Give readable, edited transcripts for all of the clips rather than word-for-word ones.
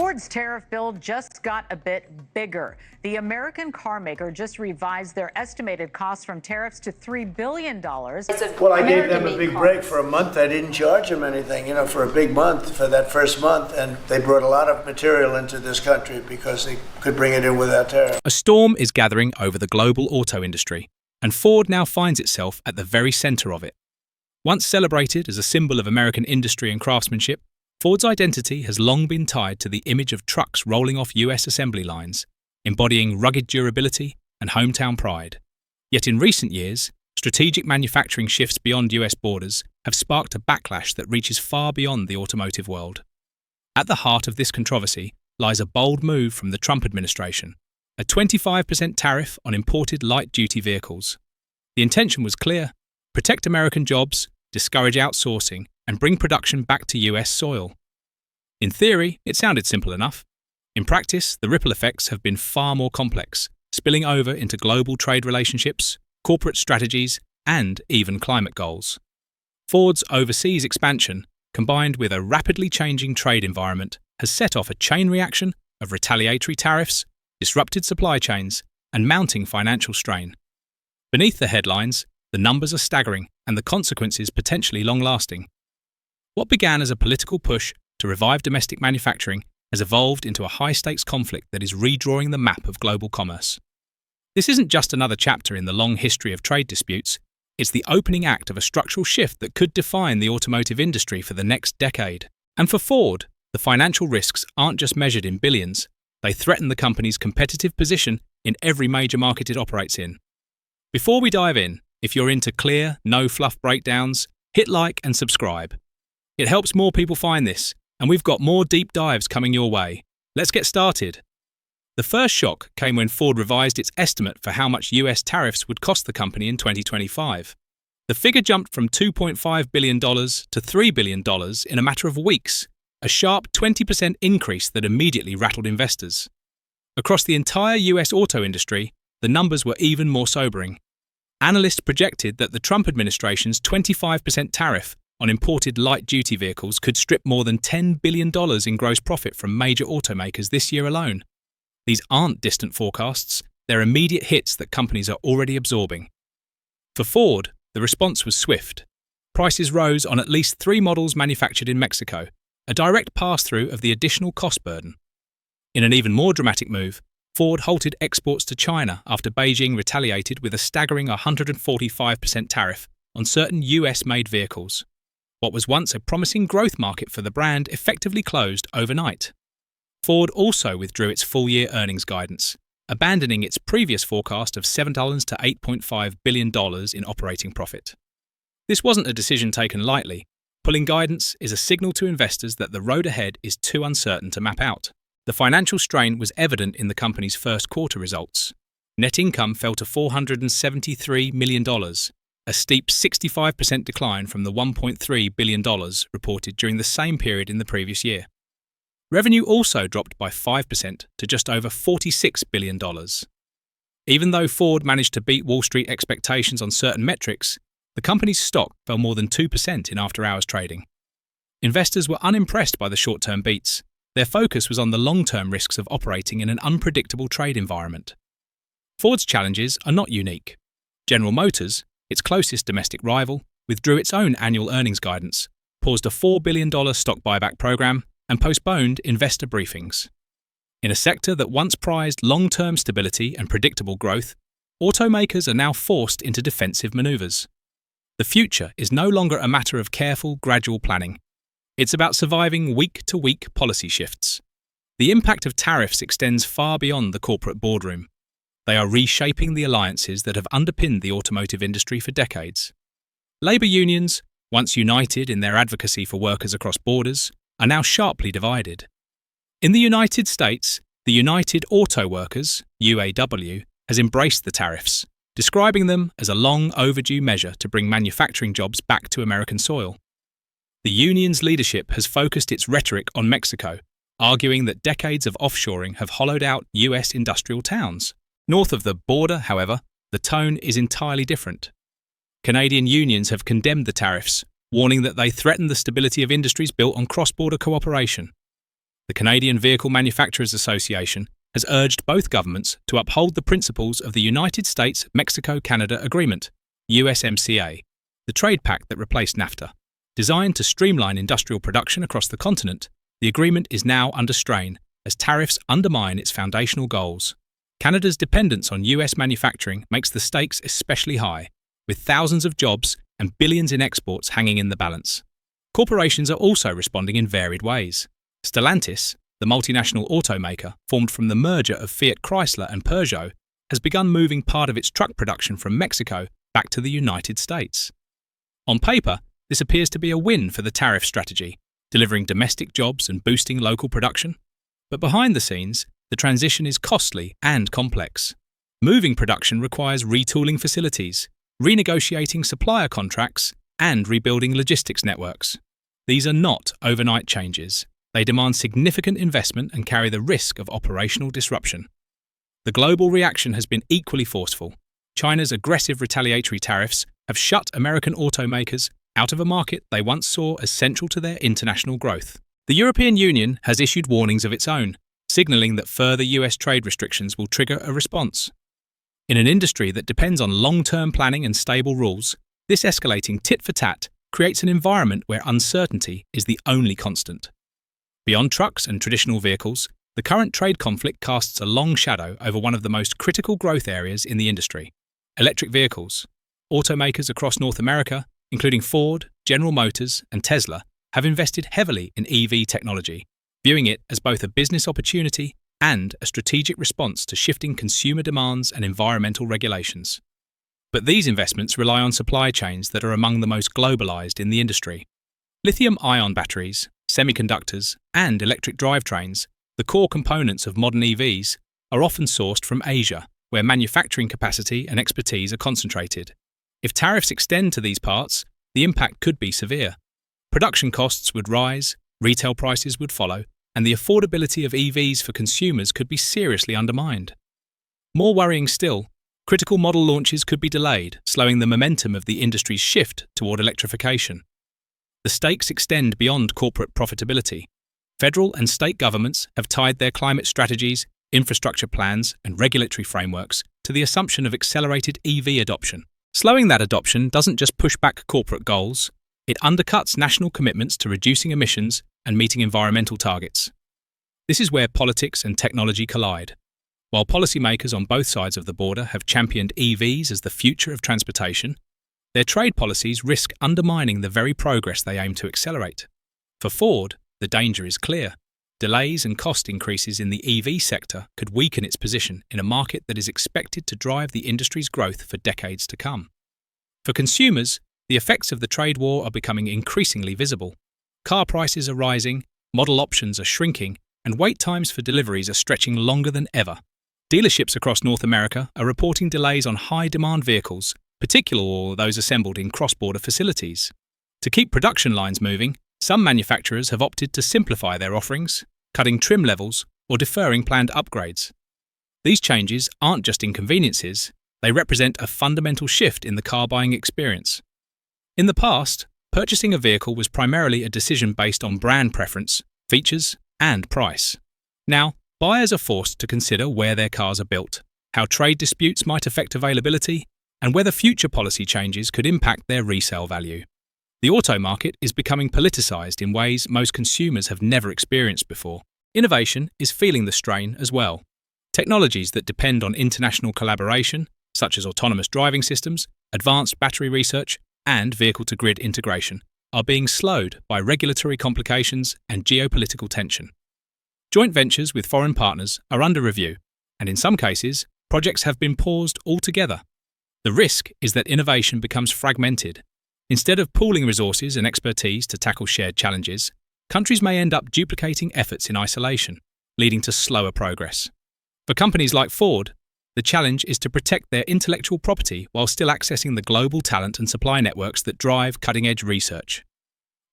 Ford's tariff bill just got a bit bigger. The American car maker just revised their estimated costs from tariffs to $3 billion. Well, I gave them a big break for a month. I didn't charge them anything, for a big month, for that first month. And they brought a lot of material into this country because they could bring it in without tariff. A storm is gathering over the global auto industry, and Ford now finds itself at the very centre of it. Once celebrated as a symbol of American industry and craftsmanship, Ford's identity has long been tied to the image of trucks rolling off US assembly lines, embodying rugged durability and hometown pride. Yet in recent years, strategic manufacturing shifts beyond US borders have sparked a backlash that reaches far beyond the automotive world. At the heart of this controversy lies a bold move from the Trump administration, a 25% tariff on imported light-duty vehicles. The intention was clear: protect American jobs, discourage outsourcing, and bring production back to US soil. In theory, it sounded simple enough. In practice, the ripple effects have been far more complex, spilling over into global trade relationships, corporate strategies, and even climate goals. Ford's overseas expansion, combined with a rapidly changing trade environment, has set off a chain reaction of retaliatory tariffs, disrupted supply chains, and mounting financial strain. Beneath the headlines, the numbers are staggering and the consequences potentially long-lasting. What began as a political push to revive domestic manufacturing has evolved into a high-stakes conflict that is redrawing the map of global commerce. This isn't just another chapter in the long history of trade disputes, it's the opening act of a structural shift that could define the automotive industry for the next decade. And for Ford, the financial risks aren't just measured in billions, they threaten the company's competitive position in every major market it operates in. Before we dive in, if you're into clear, no-fluff breakdowns, hit like and subscribe. It helps more people find this, and we've got more deep dives coming your way. Let's get started. The first shock came when Ford revised its estimate for how much US tariffs would cost the company in 2025. The figure jumped from $2.5 billion to $3 billion in a matter of weeks, a sharp 20% increase that immediately rattled investors. Across the entire US auto industry, the numbers were even more sobering. Analysts projected that the Trump administration's 25% tariff on imported light-duty vehicles could strip more than $10 billion in gross profit from major automakers this year alone. These aren't distant forecasts, they're immediate hits that companies are already absorbing. For Ford, the response was swift. Prices rose on at least 3 models manufactured in Mexico, a direct pass-through of the additional cost burden. In an even more dramatic move, Ford halted exports to China after Beijing retaliated with a staggering 145% tariff on certain US-made vehicles. What was once a promising growth market for the brand effectively closed overnight. Ford also withdrew its full-year earnings guidance, abandoning its previous forecast of $7 to $8.5 billion in operating profit. This wasn't a decision taken lightly. Pulling guidance is a signal to investors that the road ahead is too uncertain to map out. The financial strain was evident in the company's first quarter results. Net income fell to $473 million, a steep 65% decline from the $1.3 billion reported during the same period in the previous year. Revenue also dropped by 5% to just over $46 billion. Even though Ford managed to beat Wall Street expectations on certain metrics, the company's stock fell more than 2% in after-hours trading. Investors were unimpressed by the short-term beats. Their focus was on the long-term risks of operating in an unpredictable trade environment. Ford's challenges are not unique. General Motors, its closest domestic rival, withdrew its own annual earnings guidance, paused a $4 billion stock buyback program, and postponed investor briefings. In a sector that once prized long-term stability and predictable growth, automakers are now forced into defensive maneuvers. The future is no longer a matter of careful, gradual planning. It's about surviving week-to-week policy shifts. The impact of tariffs extends far beyond the corporate boardroom. They are reshaping the alliances that have underpinned the automotive industry for decades. Labour unions, once united in their advocacy for workers across borders, are now sharply divided. In the United States, the United Auto Workers, UAW, has embraced the tariffs, describing them as a long overdue measure to bring manufacturing jobs back to American soil. The union's leadership has focused its rhetoric on Mexico, arguing that decades of offshoring have hollowed out US industrial towns. North of the border, however, the tone is entirely different. Canadian unions have condemned the tariffs, warning that they threaten the stability of industries built on cross-border cooperation. The Canadian Vehicle Manufacturers Association has urged both governments to uphold the principles of the United States-Mexico-Canada Agreement, USMCA, the trade pact that replaced NAFTA. Designed to streamline industrial production across the continent, the agreement is now under strain as tariffs undermine its foundational goals. Canada's dependence on US manufacturing makes the stakes especially high, with thousands of jobs and billions in exports hanging in the balance. Corporations are also responding in varied ways. Stellantis, the multinational automaker formed from the merger of Fiat Chrysler and Peugeot, has begun moving part of its truck production from Mexico back to the United States. On paper, this appears to be a win for the tariff strategy, delivering domestic jobs and boosting local production. But behind the scenes, the transition is costly and complex. Moving production requires retooling facilities, renegotiating supplier contracts, and rebuilding logistics networks. These are not overnight changes. They demand significant investment and carry the risk of operational disruption. The global reaction has been equally forceful. China's aggressive retaliatory tariffs have shut American automakers out of a market they once saw as central to their international growth. The European Union has issued warnings of its own, signaling that further US trade restrictions will trigger a response. In an industry that depends on long-term planning and stable rules, this escalating tit-for-tat creates an environment where uncertainty is the only constant. Beyond trucks and traditional vehicles, the current trade conflict casts a long shadow over one of the most critical growth areas in the industry: electric vehicles. Automakers across North America, including Ford, General Motors, and Tesla, have invested heavily in EV technology, viewing it as both a business opportunity and a strategic response to shifting consumer demands and environmental regulations. But these investments rely on supply chains that are among the most globalized in the industry. Lithium-ion batteries, semiconductors, and electric drivetrains, the core components of modern EVs, are often sourced from Asia, where manufacturing capacity and expertise are concentrated. If tariffs extend to these parts, the impact could be severe. Production costs would rise, retail prices would follow, and the affordability of EVs for consumers could be seriously undermined. More worrying still, critical model launches could be delayed, slowing the momentum of the industry's shift toward electrification. The stakes extend beyond corporate profitability. Federal and state governments have tied their climate strategies, infrastructure plans, and regulatory frameworks to the assumption of accelerated EV adoption. Slowing that adoption doesn't just push back corporate goals, it undercuts national commitments to reducing emissions and meeting environmental targets. This is where politics and technology collide. While policymakers on both sides of the border have championed EVs as the future of transportation, their trade policies risk undermining the very progress they aim to accelerate. For Ford, the danger is clear. Delays and cost increases in the EV sector could weaken its position in a market that is expected to drive the industry's growth for decades to come. For consumers, the effects of the trade war are becoming increasingly visible. Car prices are rising, model options are shrinking, and wait times for deliveries are stretching longer than ever. Dealerships across North America are reporting delays on high-demand vehicles, particularly those assembled in cross-border facilities. To keep production lines moving, some manufacturers have opted to simplify their offerings, cutting trim levels or deferring planned upgrades. These changes aren't just inconveniences, they represent a fundamental shift in the car buying experience. In the past, purchasing a vehicle was primarily a decision based on brand preference, features, and price. Now, buyers are forced to consider where their cars are built, how trade disputes might affect availability, and whether future policy changes could impact their resale value. The auto market is becoming politicized in ways most consumers have never experienced before. Innovation is feeling the strain as well. Technologies that depend on international collaboration, such as autonomous driving systems, advanced battery research, and vehicle-to-grid integration, are being slowed by regulatory complications and geopolitical tension. Joint ventures with foreign partners are under review, and in some cases, projects have been paused altogether. The risk is that innovation becomes fragmented. Instead of pooling resources and expertise to tackle shared challenges, countries may end up duplicating efforts in isolation, leading to slower progress. For companies like Ford, the challenge is to protect their intellectual property while still accessing the global talent and supply networks that drive cutting-edge research.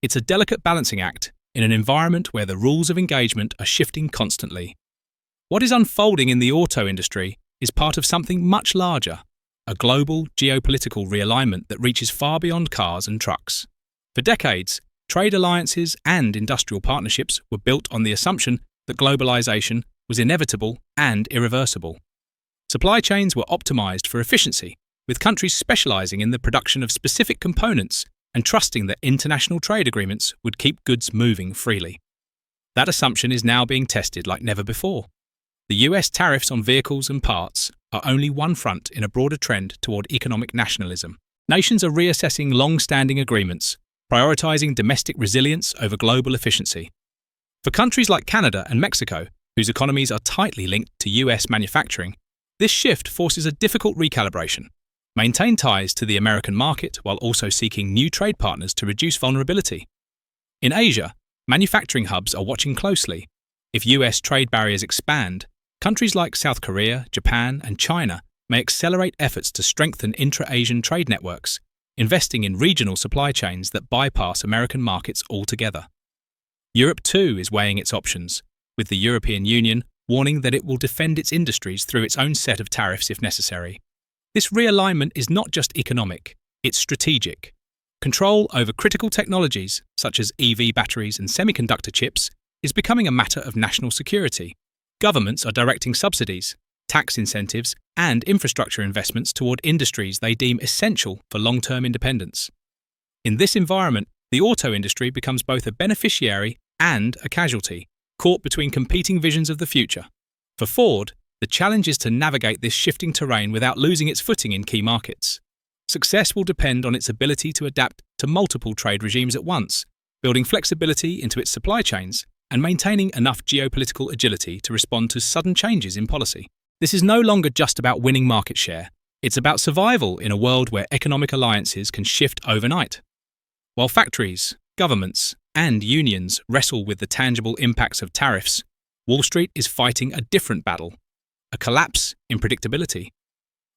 It's a delicate balancing act in an environment where the rules of engagement are shifting constantly. What is unfolding in the auto industry is part of something much larger, a global geopolitical realignment that reaches far beyond cars and trucks. For decades, trade alliances and industrial partnerships were built on the assumption that globalization was inevitable and irreversible. Supply chains were optimized for efficiency, with countries specializing in the production of specific components and trusting that international trade agreements would keep goods moving freely. That assumption is now being tested like never before. The US tariffs on vehicles and parts are only one front in a broader trend toward economic nationalism. Nations are reassessing long-standing agreements, prioritizing domestic resilience over global efficiency. For countries like Canada and Mexico, whose economies are tightly linked to US manufacturing, this shift forces a difficult recalibration. Maintain ties to the American market while also seeking new trade partners to reduce vulnerability. In Asia, manufacturing hubs are watching closely. If US trade barriers expand, countries like South Korea, Japan, and China may accelerate efforts to strengthen intra-Asian trade networks, investing in regional supply chains that bypass American markets altogether. Europe too is weighing its options, with the European Union warning that it will defend its industries through its own set of tariffs if necessary. This realignment is not just economic, it's strategic. Control over critical technologies, such as EV batteries and semiconductor chips, is becoming a matter of national security. Governments are directing subsidies, tax incentives, and infrastructure investments toward industries they deem essential for long-term independence. In this environment, the auto industry becomes both a beneficiary and a casualty, caught between competing visions of the future. For Ford, the challenge is to navigate this shifting terrain without losing its footing in key markets. Success will depend on its ability to adapt to multiple trade regimes at once, building flexibility into its supply chains and maintaining enough geopolitical agility to respond to sudden changes in policy. This is no longer just about winning market share. It's about survival in a world where economic alliances can shift overnight. While factories, governments, and unions wrestle with the tangible impacts of tariffs, Wall Street is fighting a different battle, a collapse in predictability.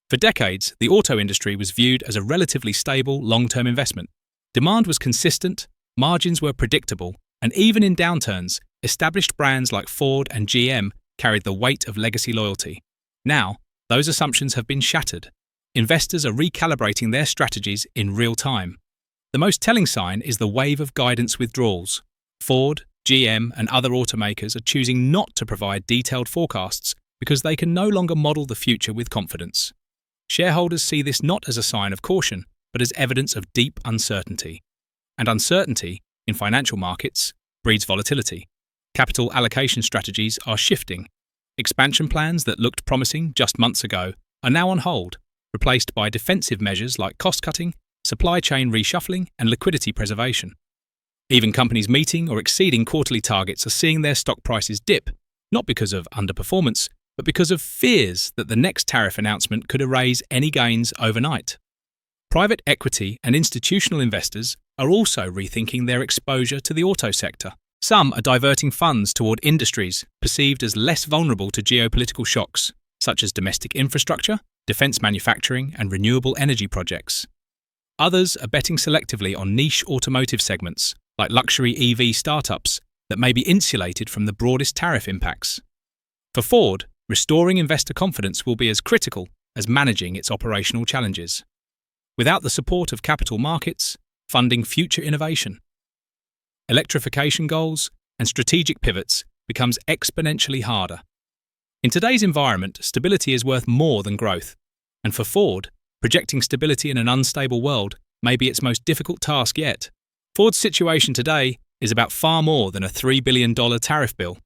For decades, the auto industry was viewed as a relatively stable, long-term investment. Demand was consistent, margins were predictable, and even in downturns, established brands like Ford and GM carried the weight of legacy loyalty. Now, those assumptions have been shattered. Investors are recalibrating their strategies in real time. The most telling sign is the wave of guidance withdrawals. Ford, GM, and other automakers are choosing not to provide detailed forecasts because they can no longer model the future with confidence. Shareholders see this not as a sign of caution, but as evidence of deep uncertainty. And uncertainty, in financial markets, breeds volatility. Capital allocation strategies are shifting. Expansion plans that looked promising just months ago are now on hold, replaced by defensive measures like cost-cutting, supply chain reshuffling, and liquidity preservation. Even companies meeting or exceeding quarterly targets are seeing their stock prices dip, not because of underperformance, but because of fears that the next tariff announcement could erase any gains overnight. Private equity and institutional investors are also rethinking their exposure to the auto sector. Some are diverting funds toward industries perceived as less vulnerable to geopolitical shocks, such as domestic infrastructure, defense manufacturing, and renewable energy projects. Others are betting selectively on niche automotive segments, like luxury EV startups, that may be insulated from the broadest tariff impacts. For Ford, restoring investor confidence will be as critical as managing its operational challenges. Without the support of capital markets, funding future innovation, electrification goals, and strategic pivots becomes exponentially harder. In today's environment, stability is worth more than growth, and for Ford, projecting stability in an unstable world may be its most difficult task yet. Ford's situation today is about far more than a $3 billion tariff bill.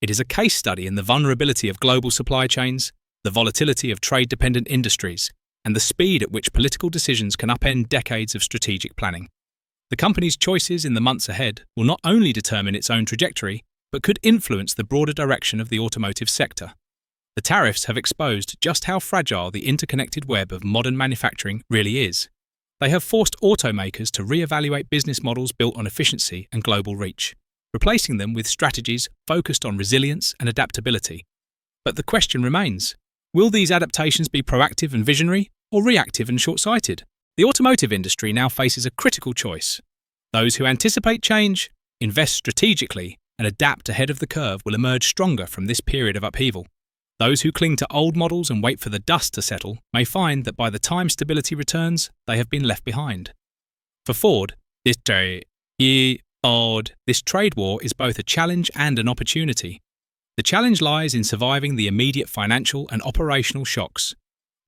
It is a case study in the vulnerability of global supply chains, the volatility of trade-dependent industries, and the speed at which political decisions can upend decades of strategic planning. The company's choices in the months ahead will not only determine its own trajectory, but could influence the broader direction of the automotive sector. The tariffs have exposed just how fragile the interconnected web of modern manufacturing really is. They have forced automakers to re-evaluate business models built on efficiency and global reach, replacing them with strategies focused on resilience and adaptability. But the question remains, will these adaptations be proactive and visionary, or reactive and short-sighted? The automotive industry now faces a critical choice. Those who anticipate change, invest strategically, and adapt ahead of the curve will emerge stronger from this period of upheaval. Those who cling to old models and wait for the dust to settle may find that by the time stability returns, they have been left behind. For Ford, this day This trade war is both a challenge and an opportunity. The challenge lies in surviving the immediate financial and operational shocks.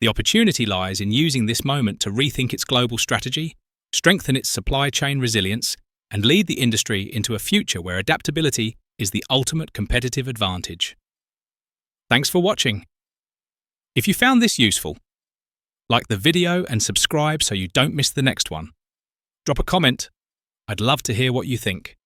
The opportunity lies in using this moment to rethink its global strategy, strengthen its supply chain resilience, and lead the industry into a future where adaptability is the ultimate competitive advantage. Thanks for watching. If you found this useful, like the video and subscribe so you don't miss the next one. Drop a comment. I'd love to hear what you think.